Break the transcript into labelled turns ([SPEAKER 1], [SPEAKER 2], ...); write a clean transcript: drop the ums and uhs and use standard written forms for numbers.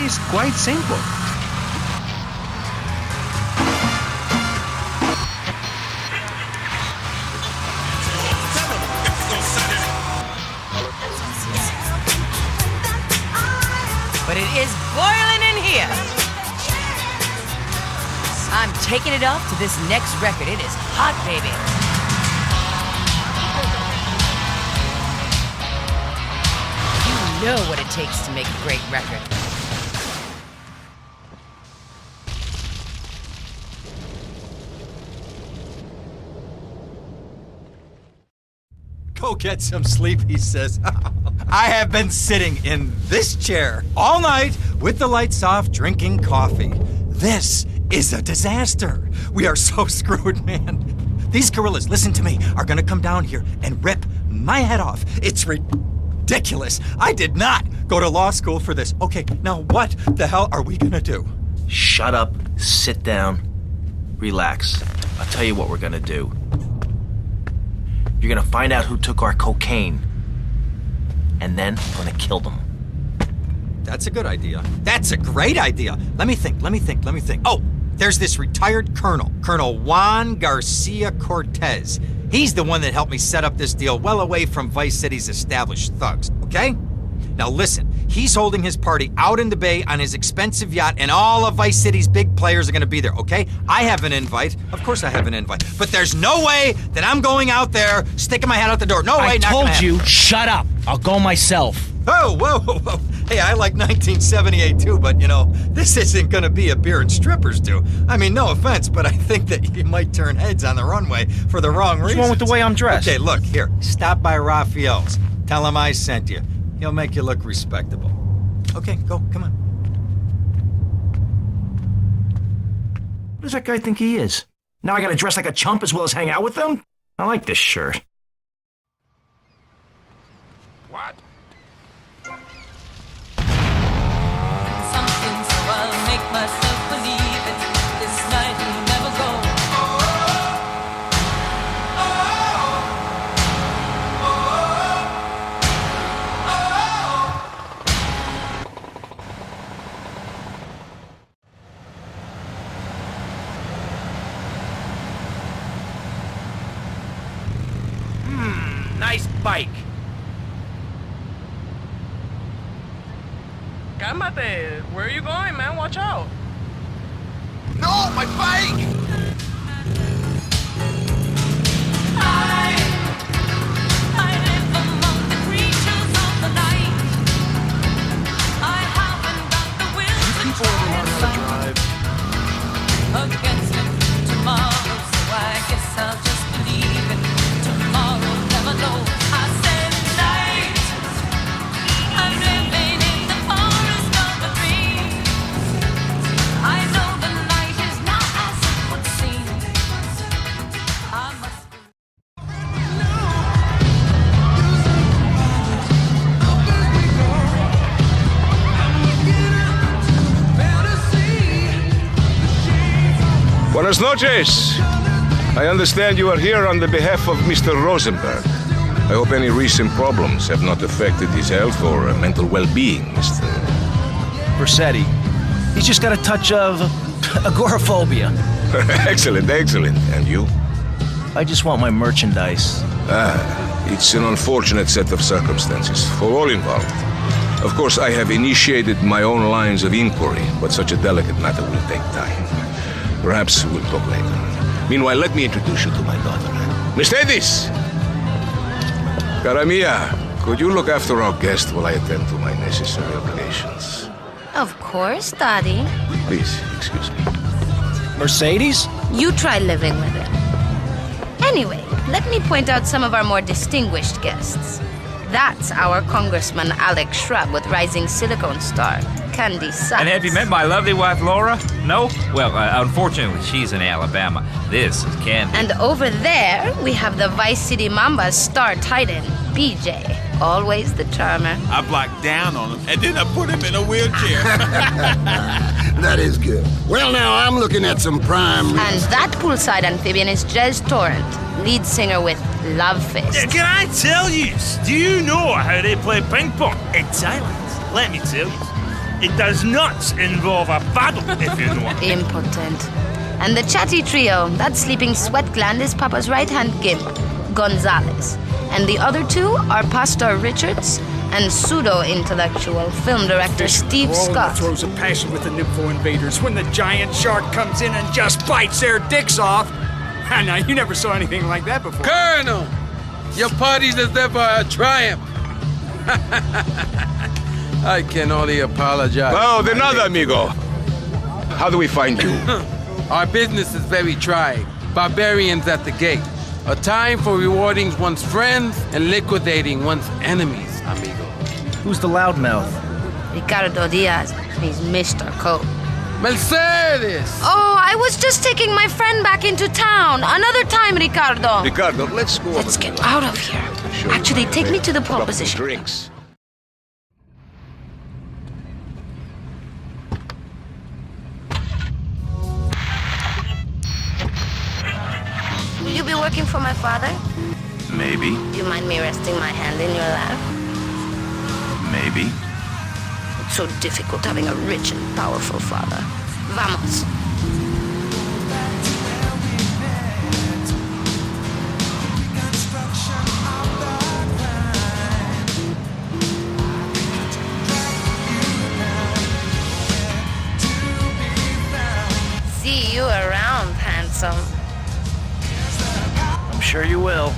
[SPEAKER 1] is quite simple.
[SPEAKER 2] But it is boiling in here. I'm taking it off to this next record. It is hot, baby. You know what it takes to make a great record.
[SPEAKER 3] Go get some sleep, he says. I have been sitting in this chair all night with the lights off, drinking coffee. This is a disaster. We are so screwed, man. These gorillas, listen to me, are gonna come down here and rip my head off. It's ridiculous. I did not go to law school for this. Okay, now what the hell are we gonna do?
[SPEAKER 4] Shut up, sit down, relax. I'll tell you what we're gonna do. You're gonna find out who took our cocaine, and then we're gonna kill them.
[SPEAKER 3] That's a good idea. That's a great idea. Let me think. Oh, there's this retired colonel, Colonel Juan Garcia Cortez. He's the one that helped me set up this deal well away from Vice City's established thugs, okay? Now listen, he's holding his party out in the bay on his expensive yacht, and all of Vice City's big players are gonna be there, okay? I have an invite. Of course I have an invite. But there's no way that I'm going out there, sticking my head out the door. No way,
[SPEAKER 4] I
[SPEAKER 3] not gonna
[SPEAKER 4] told
[SPEAKER 3] happen.
[SPEAKER 4] you, shut up. I'll go myself.
[SPEAKER 3] Oh, whoa. Hey, I like 1978 too, but you know, this isn't gonna be a beer and strippers do. I mean, no offense, but I think that you might turn heads on the runway for the wrong reasons.
[SPEAKER 4] What's wrong with the way I'm dressed?
[SPEAKER 3] Okay, look, here, stop by Raphael's. Tell him I sent you. He'll make you look respectable. Okay, go, come on.
[SPEAKER 4] What does that guy think he is? Now I gotta dress like a chump as well as hang out with them? I like this shirt.
[SPEAKER 5] What?
[SPEAKER 6] Something so I'll make myself believe it. This night will never go.
[SPEAKER 4] Nice bike.
[SPEAKER 5] Cálmate. Where are you going, man? Watch out. No, my bike!
[SPEAKER 6] I live among the creatures of the night. I haven't got the will to try and fight against it tomorrow, so I guess I'll just believe it. Tomorrow never knows. I said night. I'm living in the forest of a dream. I know the night is not as it would seem. I must be.
[SPEAKER 7] Buenas noches. I understand you are here on the behalf of Mr. Rosenberg. I hope any recent problems have not affected his health or mental well-being, Mr.
[SPEAKER 4] Versetti. He's just got a touch of agoraphobia.
[SPEAKER 7] Excellent. And you?
[SPEAKER 4] I just want my merchandise.
[SPEAKER 7] It's an unfortunate set of circumstances for all involved. Of course, I have initiated my own lines of inquiry, but such a delicate matter will take time. Perhaps we'll talk later. Meanwhile, let me introduce you to my daughter. Miss Edis! Cara mia, could you look after our guest while I attend to my necessary obligations?
[SPEAKER 8] Of course, Daddy.
[SPEAKER 7] Please, excuse me.
[SPEAKER 4] Mercedes?
[SPEAKER 8] You try living with it. Anyway, let me point out some of our more distinguished guests. That's our Congressman Alex Shrub with rising silicone star, Candy Sachs.
[SPEAKER 9] And have you met my lovely wife, Laura? No? Well, unfortunately, she's in Alabama. This is Candy.
[SPEAKER 8] And over there, we have the Vice City Mamba's star titan, BJ. Always the charmer.
[SPEAKER 10] I blocked down on him, and then I put him in a wheelchair.
[SPEAKER 11] That is good. Well, now, I'm looking at some prime...
[SPEAKER 8] And that poolside amphibian is Jez Torrent, lead singer with Love Fist.
[SPEAKER 12] Yeah, can I tell you? Do you know how they play ping pong in Thailand? Let me tell you.
[SPEAKER 1] It does not involve a battle, if you know.
[SPEAKER 8] Impotent. And the chatty trio, that sleeping sweat gland is Papa's right-hand gimp, Gonzalez. And the other two are Pastor Richards and pseudo-intellectual film director Steve Scott.
[SPEAKER 12] Throws a passion with the Nympho invaders when the giant shark comes in and just bites their dicks off. Now, you never saw anything like that before.
[SPEAKER 13] Colonel, your party deserves a triumph. I can only apologize.
[SPEAKER 7] Oh, de nada, amigo. How do we find you?
[SPEAKER 13] Our business is very trying. Barbarians at the gate. A time for rewarding one's friends and liquidating one's enemies, amigo.
[SPEAKER 4] Who's the loudmouth?
[SPEAKER 8] Ricardo Diaz. He's Mr. Cope.
[SPEAKER 13] Mercedes!
[SPEAKER 8] Oh, I was just taking my friend back into town. Another time, Ricardo.
[SPEAKER 7] Ricardo, let's go.
[SPEAKER 8] Let's get out of here. Actually, take me to the pole position.
[SPEAKER 7] Drinks.
[SPEAKER 8] Will you be working for my father?
[SPEAKER 4] Maybe.
[SPEAKER 8] Do you mind me resting my hand in your lap?
[SPEAKER 4] Maybe.
[SPEAKER 8] It's so difficult having a rich and powerful father. Vamos. See you around, handsome.
[SPEAKER 4] I'm sure you will.